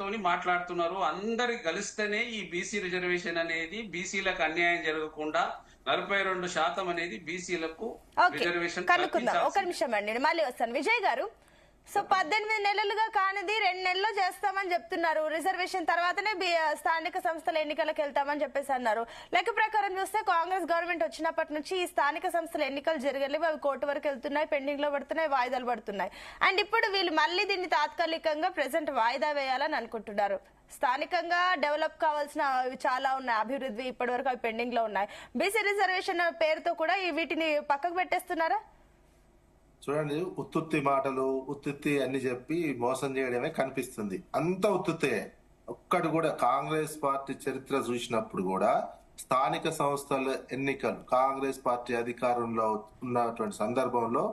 ఉద్దేశంతోని మాట్లాడుతున్నారు. అందరు కలిస్తేనే ఈ బీసీ రిజర్వేషన్ అనేది బీసీలకు అన్యాయం జరగకుండా 42% అనేది బీసీలకు ఓకే, రిజర్వేషన్ కనుక్కుందాం. ఒక కల్పించాల్సిందే. నిమిషం అండి, నేను మళ్ళీ వస్తాను. విజయ్ గారు, సో 18 నెలలుగా కానిది 2 నెలల్లో చేస్తామని చెప్తున్నారు. రిజర్వేషన్ తర్వాతనే స్థానిక సంస్థల ఎన్నికలకు వెళ్తామని చెప్పేసి అన్నారు. లెక్క ప్రకారం చూస్తే కాంగ్రెస్ గవర్నమెంట్ వచ్చినప్పటి నుంచి ఈ స్థానిక సంస్థల ఎన్నికలు జరగలేవు. అవి కోర్టు వరకు వెళ్తున్నాయి, పెండింగ్ లో పడుతున్నాయి, వాయిదాలు పడుతున్నాయి. అండ్ ఇప్పుడు వీళ్ళు మళ్ళీ దీన్ని తాత్కాలికంగా ప్రెసెంట్ వాయిదా వేయాలని అనుకుంటున్నారు. స్థానికంగా డెవలప్ కావాల్సిన చాలా ఉన్నాయి, అభివృద్ధి ఇప్పటి వరకు అవి పెండింగ్ లో ఉన్నాయి. బీసీ రిజర్వేషన్ పేరుతో కూడా వీటిని పక్కకు పెట్టేస్తున్నారా? చూడండి, ఉత్తుత్తి మాటలు ఉత్తుత్తి అన్ని చెప్పి మోసం చేయడమే కనిపిస్తుంది. అంత ఉత్తుత్తే. ఒక్కటి కూడా కాంగ్రెస్ పార్టీ చరిత్ర చూసినప్పుడు కూడా స్థానిక సంస్థల ఎన్నికలు కాంగ్రెస్ పార్టీ అధికారంలో ఉన్నటువంటి సందర్భంలో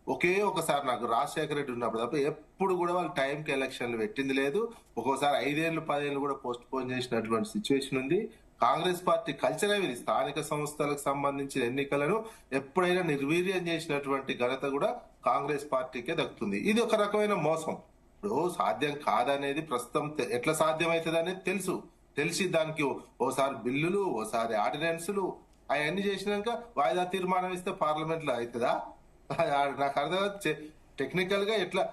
ఒకే ఒకసారి, నాకు రాజశేఖర రెడ్డి ఉన్నప్పుడు తప్ప ఎప్పుడు కూడా వాళ్ళు టైంకి ఎలక్షన్లు పెట్టింది లేదు. ఒక్కోసారి 5 ఏళ్ళు 10 ఏళ్ళు కూడా పోస్ట్ పోన్ చేసినటువంటి సిచ్యువేషన్ ఉంది. కాంగ్రెస్ పార్టీ కల్చరే ఇది. స్థానిక సంస్థలకు సంబంధించిన ఎన్నికలను ఎప్పుడైనా నిర్వీర్యం చేసినటువంటి ఘనత కూడా కాంగ్రెస్ పార్టీకే దక్కుతుంది. ఇది ఒక రకమైన మోసం. ఇప్పుడు సాధ్యం కాదనేది ప్రస్తుతం ఎట్లా సాధ్యమవుతుంది అనేది తెలిసి దానికి ఓసారి బిల్లులు, ఓసారి ఆర్డినెన్సులు అవన్నీ చేసినాక వాయిదా తీర్మానం ఇస్తే పార్లమెంట్ లో అవుతుందా? నాకు అర్థం టెక్నికల్ గా ఎట్లా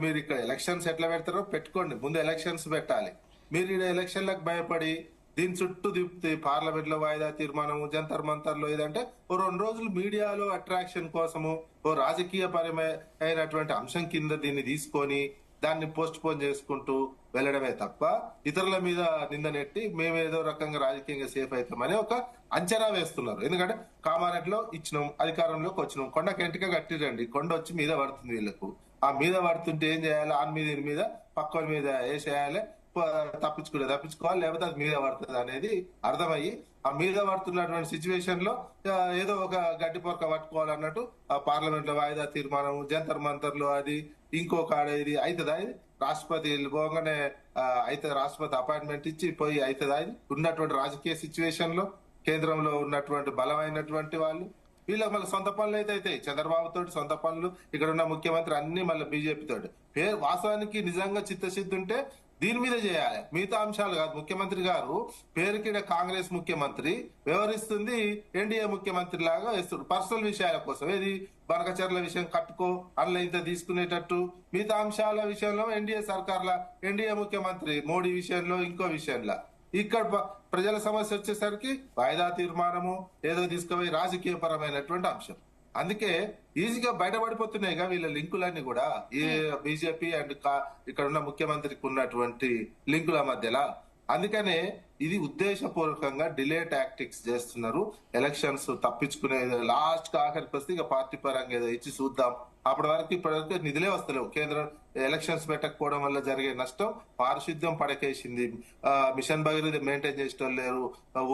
మీరు ఇక్కడ ఎలక్షన్స్ ఎట్లా పెడతారో పెట్టుకోండి, ముందు ఎలక్షన్స్ పెట్టాలి. మీరు ఇక్కడ ఎలక్షన్లకు భయపడి దీని చుట్టూ తిప్పి పార్లమెంట్ లో వాయిదా తీర్మానం, జంతర్ మంతర్ లో ఏదంటే ఓ 2 రోజులు మీడియాలో అట్రాక్షన్ కోసము ఓ రాజకీయ పరమైనటువంటి అంశం కింద దీన్ని తీసుకొని దాన్ని పోస్ట్ పోన్ చేసుకుంటూ వెళ్ళడమే తప్ప ఇతరుల మీద నిందనెట్టి మేమేదో రకంగా రాజకీయంగా సేఫ్ అవుతామని ఒక అంచనా వేస్తున్నారు. ఎందుకంటే కామారెడ్డిలో ఇచ్చినాం, అధికారంలోకి వచ్చినాం, కొండకి ఎంటిక కట్టిరండి, కొండ వచ్చి మీద పడుతుంది వీళ్ళకు. ఆ మీద పడుతుంటే ఏం చేయాలి? ఆన్ మీద పక్కన మీద వేసేయాలి, తప్పించుకోవాలి, లేకపోతే అది మీద పడుతుంది అనేది అర్థమయ్యి ఆ మీద పడుతున్నటువంటి సిచ్యువేషన్ లో ఏదో ఒక గడ్డి పొరక పట్టుకోవాలన్నట్టు ఆ పార్లమెంట్ లో వాయిదా తీర్మానం, జంతర్ మంతర్లు, అది ఇంకొక ఇది అవుతుందా? ఇది రాష్ట్రపతి పోగానే అయితే రాష్ట్రపతి అపాయింట్మెంట్ ఇచ్చి పోయి అవుతుందా? ఇది ఉన్నటువంటి రాజకీయ సిచ్యువేషన్ లో కేంద్రంలో ఉన్నటువంటి బలమైనటువంటి వాళ్ళు వీళ్ళకి మళ్ళీ సొంత పనులు అయితే అవుతాయి. చంద్రబాబు తోటి సొంత పనులు, ఇక్కడ ఉన్న ముఖ్యమంత్రి అన్ని మళ్ళీ బీజేపీ తోటి. వాస్తవానికి నిజంగా చిత్తశుద్ధి ఉంటే దీని మీద చేయాలి, మిగతా అంశాలు కాదు. ముఖ్యమంత్రి గారు పేరుకిడ కాంగ్రెస్ ముఖ్యమంత్రి వ్యవహరిస్తుంది ఎన్డీఏ ముఖ్యమంత్రి లాగా వేస్తుంది పర్సనల్ విషయాల కోసం. ఏది బనకచర్ల విషయం కట్టుకో అందులో ఇంత తీసుకునేటట్టు, మిగతా అంశాల విషయంలో ఎన్డీఏ ముఖ్యమంత్రి మోడీ విషయంలో ఇంకో విషయంలో. ఇక్కడ ప్రజల సమస్య వచ్చేసరికి వాయిదా తీర్మానము ఏదో తీసుకుపోయి రాజకీయ పరమైనటువంటి అంశం. అందుకే ఈజీగా బయటపడిపోతున్నాయిగా వీళ్ళ లింకులన్నీ కూడా ఈ బీజేపీ అండ్ ఇక్కడ ఉన్న ముఖ్యమంత్రికి ఉన్నటువంటి లింకుల మధ్యలో. అందుకనే ఇది ఉద్దేశపూర్వకంగా డిలే టాక్టిక్స్ చేస్తున్నారు. ఎలక్షన్స్ తప్పించుకునే లాస్ట్ ఆఖరికి వస్తే ఇక పార్టీ పరంగా ఏదో ఇచ్చి చూద్దాం, ఇప్పటివరకు నిధులే వస్తలేవు. కేంద్రం ఎలక్షన్స్ పెట్టకపోవడం వల్ల జరిగే నష్టం పారిశుద్ధ్యం పడకేసింది. మిషన్ భగీరథ మెయింటైన్ చేసేటోళ్ళు లేరు.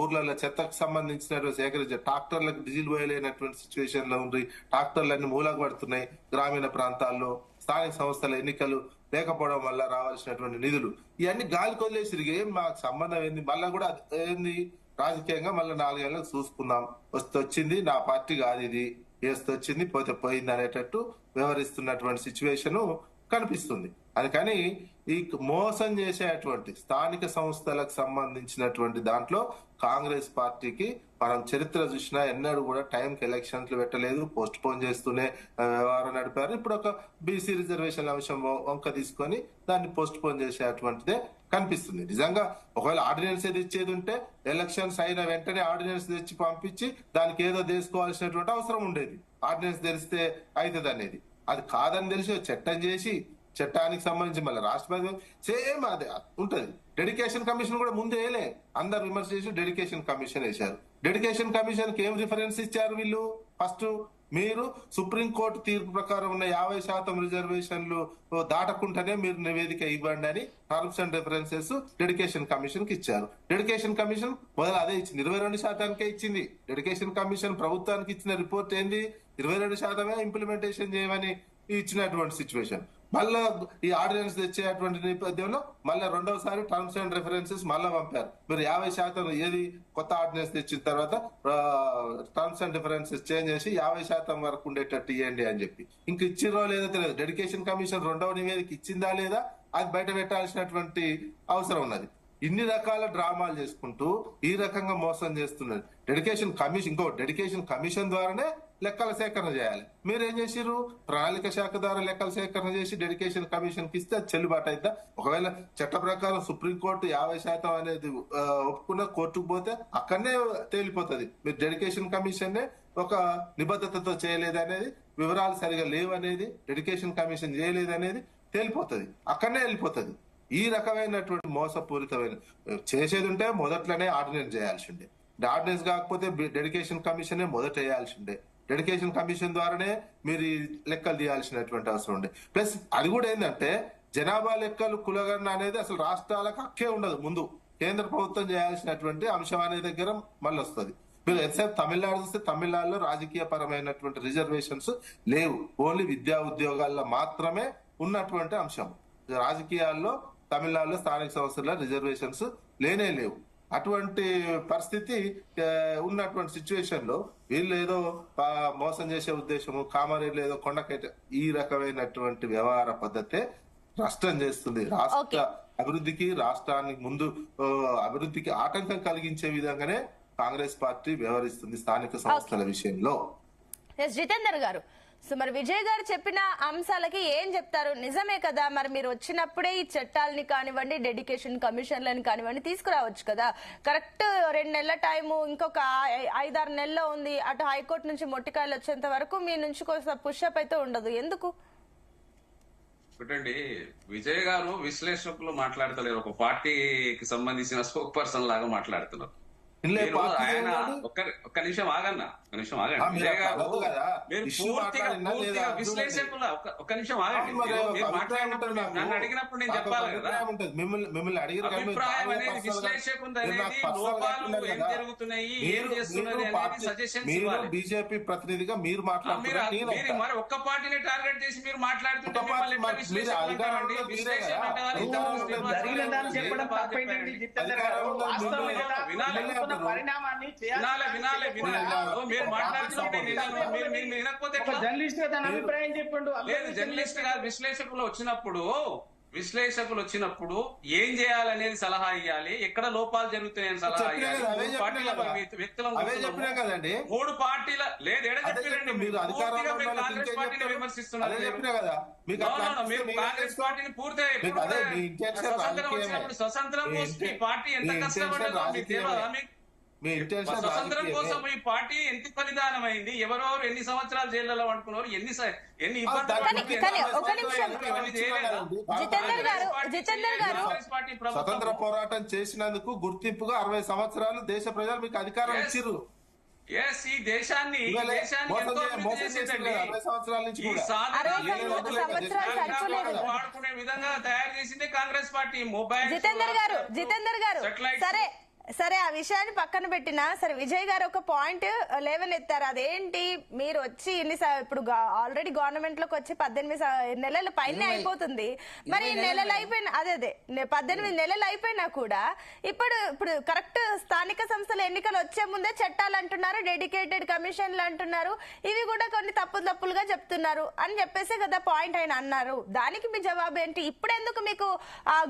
ఊర్లలో చెత్తకు సంబంధించిన సేకరించే ట్రాక్టర్లకు డీజిల్ పోయలేనటువంటి సిచ్యువేషన్ లో ఉంది. ట్రాక్టర్లన్నీ మూలకు పడుతున్నాయి గ్రామీణ ప్రాంతాల్లో. స్థానిక సంస్థల ఎన్నికలు లేకపోవడం వల్ల రావాల్సినటువంటి నిధులు ఇవన్నీ గాలి కొదిలేసి ఏం మాకు సంబంధం ఏంది? మళ్ళా కూడా ఏంది రాజకీయంగా మళ్ళీ 4 ఏళ్ళకు చూసుకుందాం, వస్తే వచ్చింది, నా పార్టీ కాదు ఇది, వేస్తే వచ్చింది పోతే పోయింది అనేటట్టు వ్యవహరిస్తున్నటువంటి సిచ్యువేషన్ కనిపిస్తుంది. అందుకని ఈ మోసం చేసేటువంటి స్థానిక సంస్థలకు సంబంధించినటువంటి దాంట్లో కాంగ్రెస్ పార్టీకి మనం చరిత్ర చూసినా ఎన్నడూ కూడా టైంకి ఎలక్షన్లు పెట్టలేదు, పోస్ట్ పోన్ చేస్తూనే వ్యవహారం నడిపారు. ఇప్పుడు ఒక బీసీ రిజర్వేషన్ అంశం వంక తీసుకొని దాన్ని పోస్ట్ పోన్ చేసేటువంటిదే కనిపిస్తుంది. నిజంగా ఒకవేళ ఆర్డినెన్స్ ఏది ఇచ్చేది ఉంటే ఎలక్షన్స్ అయిన వెంటనే ఆర్డినెన్స్ తెచ్చి పంపించి దానికి ఏదో తీసుకోవాల్సినటువంటి అవసరం ఉండేది. ఆర్డినెన్స్ తెలిస్తే అవుతుంది అనేది. అది కాదని తెలిసి చట్టం చేసి చట్టానికి సంబంధించి మళ్ళీ రాష్ట్రపతి సేమ్ అదే ఉంటది. డెడికేషన్ కమిషన్ కూడా ముందే వేయలే, అందరు విమర్శ చేసి డెడికేషన్ కమిషన్ వేశారు. డెడికేషన్ కమిషన్ కి ఏం రిఫరెన్స్ ఇచ్చారు వీళ్ళు? ఫస్ట్ మీరు సుప్రీంకోర్టు తీర్పు ప్రకారం ఉన్న 50% రిజర్వేషన్లు దాటకుండానే మీరు నివేదిక ఇవ్వండి అని terms and references dedication commission కి ఇచ్చారు. డెడికేషన్ కమిషన్ మొదలు అదే ఇచ్చింది, 22% ఇచ్చింది. డెడికేషన్ కమిషన్ ప్రభుత్వానికి ఇచ్చిన రిపోర్ట్ ఏంది? 22% ఇంప్లిమెంటేషన్ చేయమని ఇచ్చినటువంటి సిచ్యువేషన్. మళ్ళా ఈ ఆర్డినెన్స్ తెచ్చేటువంటి నేపథ్యంలో మళ్ళీ రెండవసారి టర్మ్స్ అండ్ రిఫరెన్సెస్ మళ్ళా పంపారు. మీరు 50% ఏది కొత్త ఆర్డినెన్స్ తెచ్చిన తర్వాత టర్మ్స్ అండ్ రిఫరెన్సెస్ చేంజ్ చేసి 50% వరకు ఉండేటట్టు ఇవ్వండి అని చెప్పి. ఇంక ఇచ్చిరో లేదో తెలియదు. డెడికేషన్ కమిషన్ రెండవ నివేదిక ఇచ్చిందా లేదా అది బయట పెట్టాల్సినటువంటి అవసరం ఉన్నది. ఇన్ని రకాల డ్రామాలు చేసుకుంటూ ఈ రకంగా మోసం చేస్తున్నది. డెడికేషన్ కమిషన్ ద్వారానే లెక్కల సేకరణ చేయాలి. మీరేం చేసిర్రు? ప్రణాళిక శాఖ ద్వారా లెక్కల సేకరణ చేసి డెడికేషన్ కమిషన్ కి ఇస్తే అది చెల్లుబాటు అయిద్దా? ఒకవేళ చట్ట ప్రకారం సుప్రీంకోర్టు 50% అనేది ఒప్పుకున్న కోర్టుకు పోతే అక్కడనే తేలిపోతుంది. మీరు డెడికేషన్ కమిషన్ ఒక నిబద్ధతతో చేయలేదనేది, వివరాలు సరిగా లేవనేది, డెడికేషన్ కమిషన్ చేయలేదనేది తేలిపోతుంది, అక్కడనే వెళ్ళిపోతుంది. ఈ రకమైనటువంటి మోసపూరితమైన చేసేది ఉంటే మొదట్లోనే ఆర్డినెన్స్ చేయాల్సి ఉండే. ఆర్డినెన్స్ కాకపోతే డెడికేషన్ కమిషన్ మొదట వేయాల్సి ఉండే. డెడికేషన్ కమిషన్ ద్వారానే మీరు ఈ లెక్కలు తీయాల్సినటువంటి అవసరం ఉండే. ప్లస్ అది కూడా ఏంటంటే జనాభా లెక్కలు కులగణన అనేది అసలు రాష్ట్రాలకు హక్కే ఉండదు. ముందు కేంద్ర ప్రభుత్వం చేయాల్సినటువంటి అంశం అనే దగ్గర మళ్ళీ వస్తుంది. మీరు ఎంతసేపు తమిళనాడు చూస్తే తమిళనాడులో రాజకీయ పరమైనటువంటి రిజర్వేషన్స్ లేవు. ఓన్లీ విద్యా ఉద్యోగాల్లో మాత్రమే ఉన్నటువంటి అంశం. రాజకీయాల్లో తమిళనాడులో స్థానిక సంస్థల రిజర్వేషన్స్ లేనే లేవు. అటువంటి పరిస్థితి ఉన్నటువంటి సిచ్యువేషన్ లో వీళ్ళు ఏదో మోసం చేసే ఉద్దేశము, కామారెడ్డి ఏదో కొండకైతే ఈ రకమైనటువంటి వ్యవహార పద్ధతే నష్టం చేస్తుంది. రాష్ట్ర అభివృద్ధికి, రాష్ట్రానికి ముందు అభివృద్ధికి ఆటంకం కలిగించే విధంగానే కాంగ్రెస్ పార్టీ వ్యవహరిస్తుంది స్థానిక సంస్థల విషయంలో. జితేందర్ గారు, సో మరి విజయ్ గారు చెప్పిన అంశాలకి ఏం చెప్తారు? నిజమే కదా, మరి మీరు వచ్చినప్పుడే ఈ చట్టాలని కానివ్వండి, డెడికేషన్ కమిషన్లని కానివ్వండి తీసుకురావచ్చు కదా. కరెక్ట్ 2 నెలల టైము, ఇంకొక 5-6 నెలల్లో ఉంది. అటు హైకోర్టు నుంచి మొట్టికాయలు వచ్చేంత వరకు మీ నుంచి కొంత పుషప్ అయితే ఉండదు. ఎందుకు? ఒకటండి, విజయ్ గారు విశ్లేషకులు మాట్లాడతలేరు, ఒక పార్టీకి సంబంధించిన స్పోక్ పర్సన్ లాగా మాట్లాడుతున్నారు. ఆయన ఒక్క నిమిషం ఆగన్నా, విజయ్ గారు మీరు పూర్తిగా విశ్లేషకుల ఒక్క నిమిషం ఆగండి. మీరు మాట్లాడినప్పుడు నన్ను అడిగినప్పుడు నేను చెప్పాలి కదా. అభిప్రాయం అనేది విశ్లేషకులు అనేది లోపాలు ఏం జరుగుతున్నాయి, ఏం చేస్తున్నది అనేది సజెషన్స్ ఇవ్వాలి. బీజేపీ ప్రతినిధిగా మీరు మాట్లాడుతున్నారు, మరి ఒక్క పార్టీని టార్గెట్ చేసి మీరు మాట్లాడుతుంటే మిమ్మల్ని ఎట్లా విశ్లేషకులు అంటారండి? విశ్లేషణ విశ్లేషకులు వచ్చినప్పుడు ఏం చేయాలనేది సలహా ఇవ్వాలి, ఎక్కడ లోపాలు జరుగుతున్నాయని సలహా ఇవ్వాలి. మూడు పార్టీల లేదు ఎడ చెప్పారండి. కాంగ్రెస్ పార్టీని విమర్శిస్తున్నారు. మీరు కాంగ్రెస్ పార్టీని పూర్తిగా స్వతంత్రం వచ్చినప్పుడు స్వతంత్రం కోసం ఈ పార్టీ ఎంత కష్టపడ్డదో మీకు తెలియదా? స్వతంత్రం కోసం ఈ పార్టీ ఎంత బలిదానమైంది, ఎవరెవరు ఎన్ని సంవత్సరాలు జైళ్లలో అనుకున్నారు, ఎన్ని స్వతంత్ర పోరాటం చేసినందుకు గుర్తింపుగా 60 సంవత్సరాలు దేశ ప్రజలు మీకు అధికారం ఇచ్చిర్రు. ఈ దేశాన్ని వాడుకునే విధంగా తయారు చేసింది కాంగ్రెస్ పార్టీ. మొబైల్ జితేందర్ గారు సరే ఆ విషయాన్ని పక్కన పెట్టినా సరే, విజయ్ గారు ఒక పాయింట్ లేవనెత్తారు. అదేంటి, మీరు వచ్చి ఇప్పుడు ఆల్రెడీ గవర్నమెంట్ లోకి వచ్చి 18 నెలల పైన అయిపోతుంది. మరి నెలలు అయిపోయినా అదే 18 నెలలు అయిపోయినా కూడా ఇప్పుడు కరెక్ట్ స్థానిక సంస్థల ఎన్నికలు వచ్చే ముందే చట్టాలు అంటున్నారు, డెడికేటెడ్ కమిషన్లు అంటున్నారు, ఇవి కూడా కొన్ని తప్పులుగా చెప్తున్నారు అని చెప్పేసి కదా పాయింట్ ఆయన అన్నారు. దానికి మీ జవాబు ఏంటి? ఇప్పుడెందుకు మీకు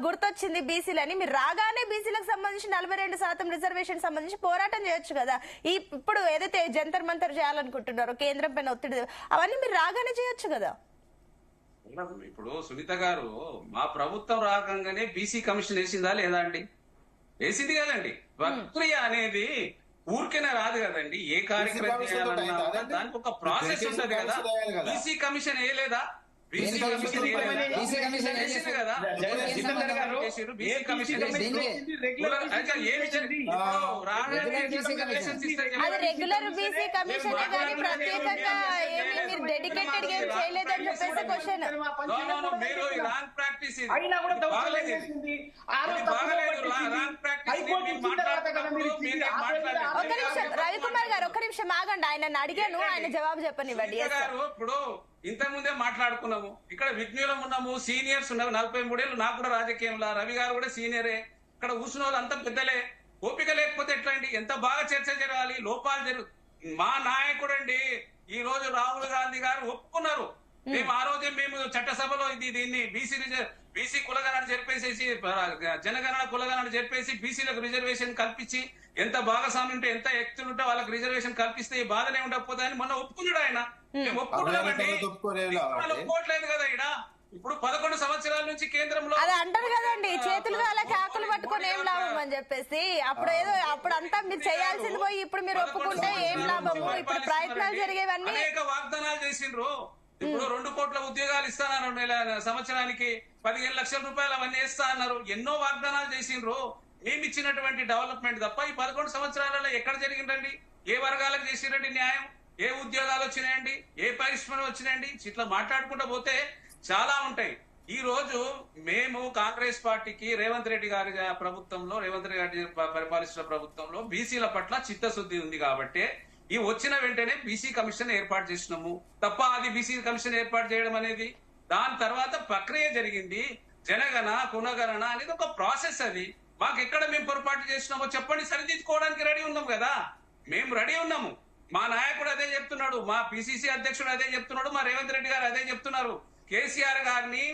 గుర్తొచ్చింది బీసీలని? మీరు రాగానే బీసీలకు సంబంధించి 42% రిజర్వేషన్ సంబంధించి పోరాటం చేయొచ్చు కదా. ఇప్పుడు ఏదైతే జంతర్ మంతర్ చేయాలనుకుంటున్నారో కేంద్రం పైన ఒత్తిడి, అవన్నీ మీరు రాగానే చేయొచ్చు కదా. ఇప్పుడు సునీత గారు, మా ప్రభుత్వం రాగానే బీసీ కమిషన్ వేసిందా లేదా అండి? వేసింది కదండి. ప్రక్రియ అనేది ఊరికేనే రాదు కదండి. ఏ కార్యక్రమం చేయాలన్నా దానికి ఒక ప్రాసెస్ ఉంటది కదా. బీసీ కమిషన్ వేయలేదా? బీసీ కమిషన్ కదా. అది రెగ్యులర్ బీసీ కమిషన్ కానీ ప్రత్యేకంగా ఏమి మీరు డెడికేటెడ్ గా చేయలేదని చెప్పేసి క్వశ్చన్. మీరు రాంగ్ ప్రాక్టీస్ ఒక నిమిషం రవికుమార్ గారు, ఒక్క నిమిషం ఆగండి. ఆయన అడిగాను, ఆయన జవాబు చెప్పనివ్వండి. ఇప్పుడు ఇంతకుముందే మాట్లాడుకున్నాము, ఇక్కడ విజ్ఞులం ఉన్నాము, సీనియర్స్ ఉన్నారు. 43 ఏళ్ళు నాకు కూడా రాజకీయంలో, రవి గారు కూడా సీనియరే. ఇక్కడ కూర్చున్న వాళ్ళు అంతా పెద్దలే. ఓపిక లేకపోతే ఎట్లా అండి? ఎంత బాగా చర్చ జరగాలి, లోపాలు మా నాయకుడు అండి ఈ రోజు రాహుల్ గాంధీ గారు ఒప్పుకున్నారు. మేము ఆ రోజే చట్టసభలో దీన్ని బీసీ బీసీ కులగణన జరిపేసేసి జనగణన కులగణన జరిపేసి బీసీలకు రిజర్వేషన్ కల్పించి ఎంత భాగస్వామ్యం ఉంటే ఎంత వ్యక్తులు ఉంటే వాళ్ళకి రిజర్వేషన్ కల్పిస్తే ఈ బాధనే ఉండకపోతాయని మొన్న ఒప్పుకున్నాడు ఆయన. మేము ఒప్పుకున్నామండి, ఒప్పుకోవట్లేదు కదా ఇక్కడ. ఇప్పుడు 11 సంవత్సరాల నుంచి కేంద్రంలో అది అంటారు కదండి, చేతులు అలా కాకులు పట్టుకొని ఏం లాభం అని చెప్పేసి. అప్పుడు ఏదో అప్పుడంతా మీరు చేయాల్సింది పోయి ఇప్పుడు మీరు ఒప్పుకుంటే ఏం లాభము? ఇప్పుడు ప్రయత్నాలు జరిగేవన్నీ అనేక వాగ్దానాలు చేసిండ్రు. ఇప్పుడు 2 కోట్ల ఉద్యోగాలు ఇస్తానన్నారు, సంవత్సరానికి 15 లక్షల రూపాయలు అవన్నీ ఇస్తా అన్నారు. ఎన్నో వాగ్దానాలు చేసిండ్రు. మేము ఇచ్చినటువంటి డెవలప్మెంట్ తప్ప ఈ 11 సంవత్సరాలలో ఎక్కడ జరిగిందండి? ఏ వర్గాలకు చేసిరండి న్యాయం? ఏ ఉద్యోగాలు వచ్చినాయండి? ఏ పరిశ్రమలు వచ్చినాయండి? ఇట్లా మాట్లాడుకుంటూ పోతే చాలా ఉంటాయి. ఈ రోజు మేము కాంగ్రెస్ పార్టీకి రేవంత్ రెడ్డి గారి ప్రభుత్వంలో, రేవంత్ రెడ్డి గారి పరిపాలిస్తున్న ప్రభుత్వంలో బీసీల పట్ల చిత్తశుద్ధి ఉంది కాబట్టి ఈ వచ్చిన వెంటనే బీసీ కమిషన్ ఏర్పాటు చేసినాము తప్ప అది బీసీ కమిషన్ ఏర్పాటు చేయడం అనేది దాని తర్వాత ప్రక్రియ జరిగింది. జనగణ కులగణన అనేది ఒక ప్రాసెస్. అది మాకు ఎక్కడ మేము పొరపాటు చేసినామో చెప్పండి, సరిదిద్దుకోవడానికి రెడీ ఉన్నాం కదా. మేము రెడీ ఉన్నాము. మా నాయకుడు అదే చెప్తున్నాడు, మా పిసిసి అధ్యక్షుడు అదే చెప్తున్నాడు, మా రేవంత్ రెడ్డి గారు అదే చెప్తున్నారు. కేసీఆర్ గారిని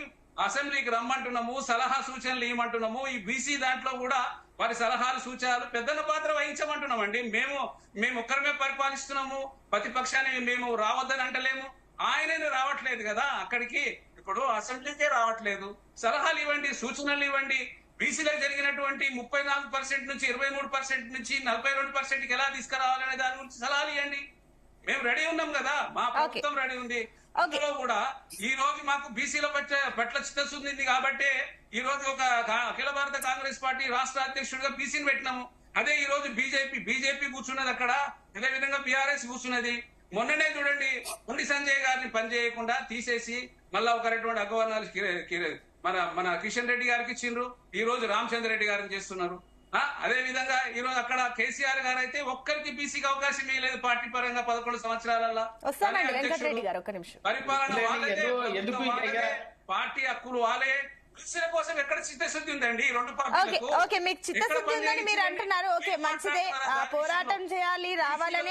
అసెంబ్లీకి రమ్మంటున్నాము, సలహా సూచనలు ఇవ్వమంటున్నాము. ఈ బీసీ దాంట్లో కూడా వారి సలహాలు సూచనలు పెద్దల పాత్ర వహించమంటున్నామండి. మేము ఒక్కరమే పరిపాలిస్తున్నాము, ప్రతిపక్షాన్ని మేము రావద్దని అంటలేము. ఆయనను రావట్లేదు కదా అక్కడికి, ఇప్పుడు అసెంబ్లీకే రావట్లేదు. సలహాలు ఇవ్వండి, సూచనలు ఇవ్వండి. బీసీలో జరిగినటువంటి 34% నుంచి 23% నుంచి 42%కి ఎలా తీసుకురావాలనే దాని గురించి సలహాలు ఇవ్వండి. మేము రెడీ ఉన్నాం కదా, మా ప్రభుత్వం రెడీ ఉంది. అందులో కూడా ఈ రోజు మాకు బీసీల పట్ల చిత్తశుద్ధి ఉంది కాబట్టి ఈ రోజు ఒక అఖిల భారత కాంగ్రెస్ పార్టీ రాష్ట్ర అధ్యక్షుడిగా బీసీని పెట్టినాము. అదే ఈ రోజు బీజేపీ కూర్చున్నది అక్కడ, అదే విధంగా బీఆర్ఎస్ కూర్చున్నది. మొన్ననే చూడండి, ఉండి సంజయ్ గారిని పనిచేయకుండా తీసేసి మళ్ళా ఒక రకమైన అగవర్నాలు మన కిషన్ రెడ్డి గారికి ఇచ్చిండ్రు. ఈ రోజు రామచంద్ర రెడ్డి గారిని చేస్తున్నారు. అదే విధంగా ఈ రోజు అక్కడ కేసీఆర్ గారు అయితే ఒక్కరికి బీసీకి అవకాశం ఇవ్వలేదు పార్టీ పరంగా 11 సంవత్సరాలలో. పరిపాలన వాళ్ళే, పార్టీ హక్కులు వాళ్ళే. బీసీల కోసం ఎక్కడ చిత్తశుద్ధి ఉందండి? 2 పార్టీలకు మీకు చిత్తశుద్ధి ఉందని మీరు అంటున్నారు. ఓకే, మంచిదే, పోరాటం చేయాలి, రావాలని